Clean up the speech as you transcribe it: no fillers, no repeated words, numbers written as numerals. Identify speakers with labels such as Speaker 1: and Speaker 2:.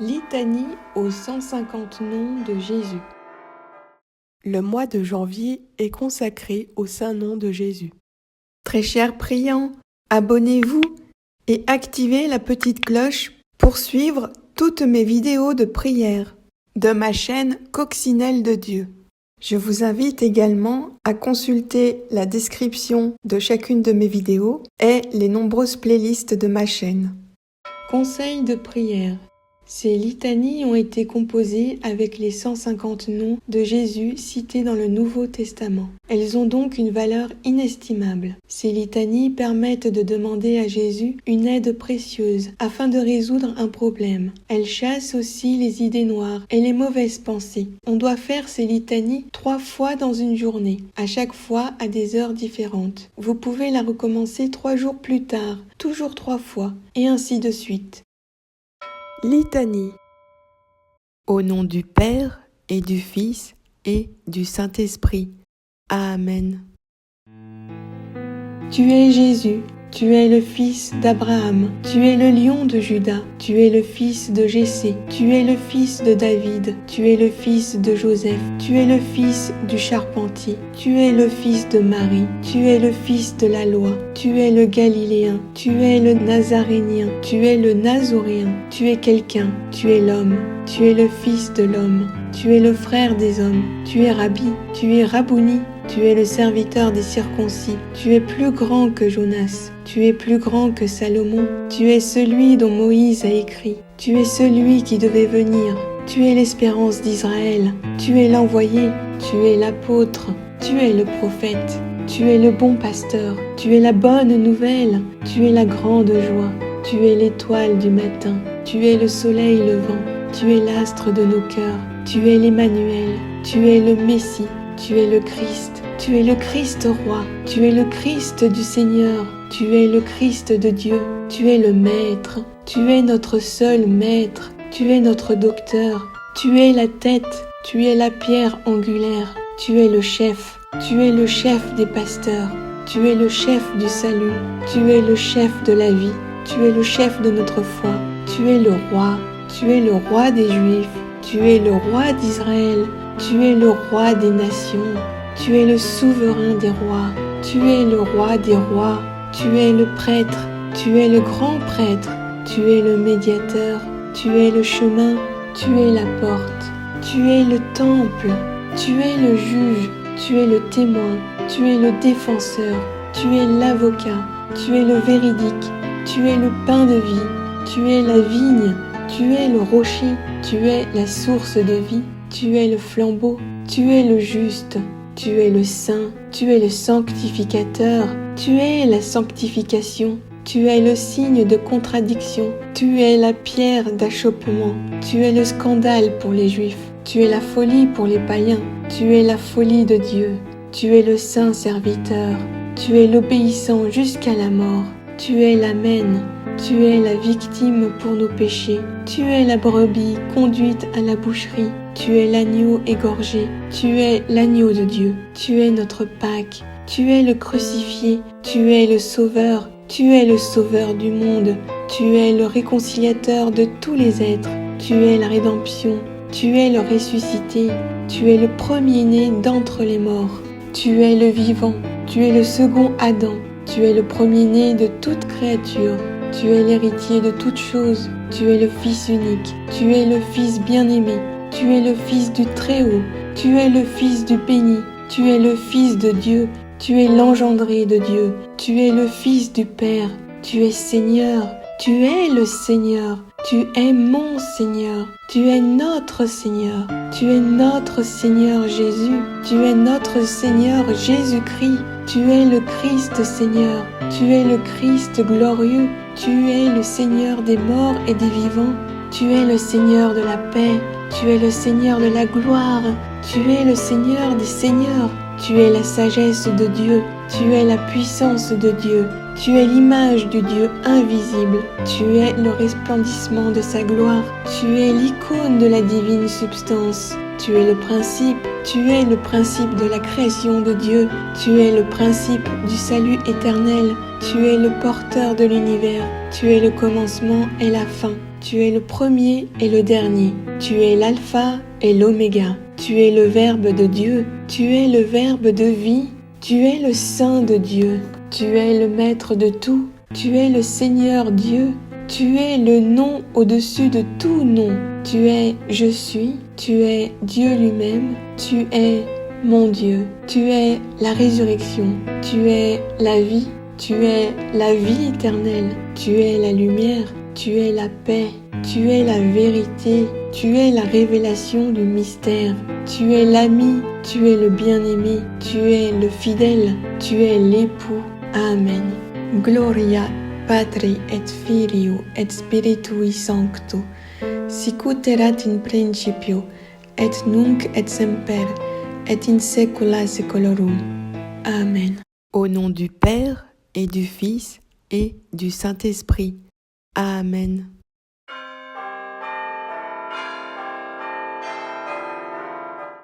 Speaker 1: Litanie aux 150 noms de Jésus. Le mois de janvier est consacré au saint nom de Jésus. Très chers priants, abonnez-vous et activez la petite cloche pour suivre toutes mes vidéos de prière de ma chaîne Coccinelle de Dieu. Je vous invite également à consulter la description de chacune de mes vidéos et les nombreuses playlists de ma chaîne. Conseil de prière. Ces litanies ont été composées avec les 150 noms de Jésus cités dans le Nouveau Testament. Elles ont donc une valeur inestimable. Ces litanies permettent de demander à Jésus une aide précieuse afin de résoudre un problème. Elles chassent aussi les idées noires et les mauvaises pensées. On doit faire ces litanies 3 fois dans une journée, à chaque fois à des heures différentes. Vous pouvez la recommencer 3 jours plus tard, toujours 3 fois, et ainsi de suite. Litanie. Au nom du Père et du Fils et du Saint-Esprit. Amen. Tu es Jésus, tu es le fils d'Abraham, tu es le lion de Juda, tu es le fils de Jessé, tu es le fils de David, tu es le fils de Joseph, tu es le fils du charpentier, tu es le fils de Marie, tu es le fils de la loi, tu es le Galiléen, tu es le Nazarénien, tu es le Nazoréen, tu es quelqu'un, tu es l'homme, tu es le fils de l'homme, tu es le frère des hommes, tu es Rabbi, tu es Rabouni, tu es le serviteur des circoncis, tu es plus grand que Jonas, tu es plus grand que Salomon, tu es celui dont Moïse a écrit, tu es celui qui devait venir, tu es l'espérance d'Israël, tu es l'envoyé, tu es l'apôtre, tu es le prophète, tu es le bon pasteur, tu es la bonne nouvelle, tu es la grande joie, tu es l'étoile du matin, tu es le soleil levant, tu es l'astre de nos cœurs, tu es l'Emmanuel, tu es le Messie, tu es le Christ roi, tu es le Christ du Seigneur, tu es le Christ de Dieu, tu es le Maître, tu es notre seul Maître, tu es notre docteur, tu es la tête, tu es la pierre angulaire, tu es le chef des pasteurs, tu es le chef du salut, tu es le chef de la vie, tu es le chef de notre foi, tu es le roi des Juifs, tu es le roi d'Israël, tu es le roi des nations, tu es le souverain des rois, tu es le roi des rois, tu es le prêtre, tu es le grand prêtre, tu es le médiateur, tu es le chemin, tu es la porte, tu es le temple, tu es le juge, tu es le témoin, tu es le défenseur, tu es l'avocat, tu es le véridique, tu es le pain de vie, tu es la vigne, tu es le rocher, tu es la source de vie, tu es le flambeau, tu es le juste, tu es le saint, tu es le sanctificateur, tu es la sanctification, tu es le signe de contradiction, tu es la pierre d'achoppement, tu es le scandale pour les Juifs, tu es la folie pour les païens, tu es la folie de Dieu, tu es le saint serviteur, tu es l'obéissant jusqu'à la mort, tu es l'Amen, tu es la victime pour nos péchés, tu es la brebis conduite à la boucherie, tu es l'agneau égorgé, tu es l'agneau de Dieu, tu es notre Pâque, tu es le crucifié, tu es le sauveur du monde, tu es le réconciliateur de tous les êtres, tu es la rédemption, tu es le ressuscité, tu es le premier-né d'entre les morts, tu es le vivant, tu es le second Adam, tu es le premier-né de toute créature, tu es l'héritier de toutes choses, tu es le Fils unique, tu es le Fils bien-aimé, tu es le Fils du Très-Haut, tu es le Fils du béni, tu es le Fils de Dieu, tu es l'engendré de Dieu, tu es le Fils du Père, tu es Seigneur, tu es le Seigneur, tu es mon Seigneur, tu es notre Seigneur, tu es notre Seigneur Jésus, tu es notre Seigneur Jésus-Christ, tu es le Christ Seigneur, tu es le Christ glorieux, tu es le Seigneur des morts et des vivants, tu es le Seigneur de la paix, tu es le Seigneur de la gloire, tu es le Seigneur des seigneurs, tu es la sagesse de Dieu, tu es la puissance de Dieu, tu es l'image du Dieu invisible, tu es le resplendissement de sa gloire, tu es l'icône de la divine substance, tu es le principe de la création de Dieu, tu es le principe du salut éternel, tu es le porteur de l'univers, tu es le commencement et la fin, Tu es le premier et le dernier. Tu es l'alpha et l'oméga. Tu es le Verbe de Dieu. Tu es le Verbe de vie. Tu es le Saint de Dieu. Tu es le Maître de tout. Tu es le Seigneur Dieu. Tu es le nom au-dessus de tout nom. Tu es Je suis. Tu es Dieu lui-même. Tu es mon Dieu. Tu es la résurrection. Tu es la vie. Tu es la vie éternelle. Tu es la lumière. Tu es la paix. Tu es la vérité. Tu es la révélation du mystère. Tu es l'ami. Tu es le bien-aimé. Tu es le fidèle. Tu es l'époux. Amen. Gloria Patri et Filio et Spiritui Sancto, sicut erat in principio, et nunc et semper, et in saecula saeculorum. Amen. Au nom du Père et du Fils et du Saint-Esprit. Amen.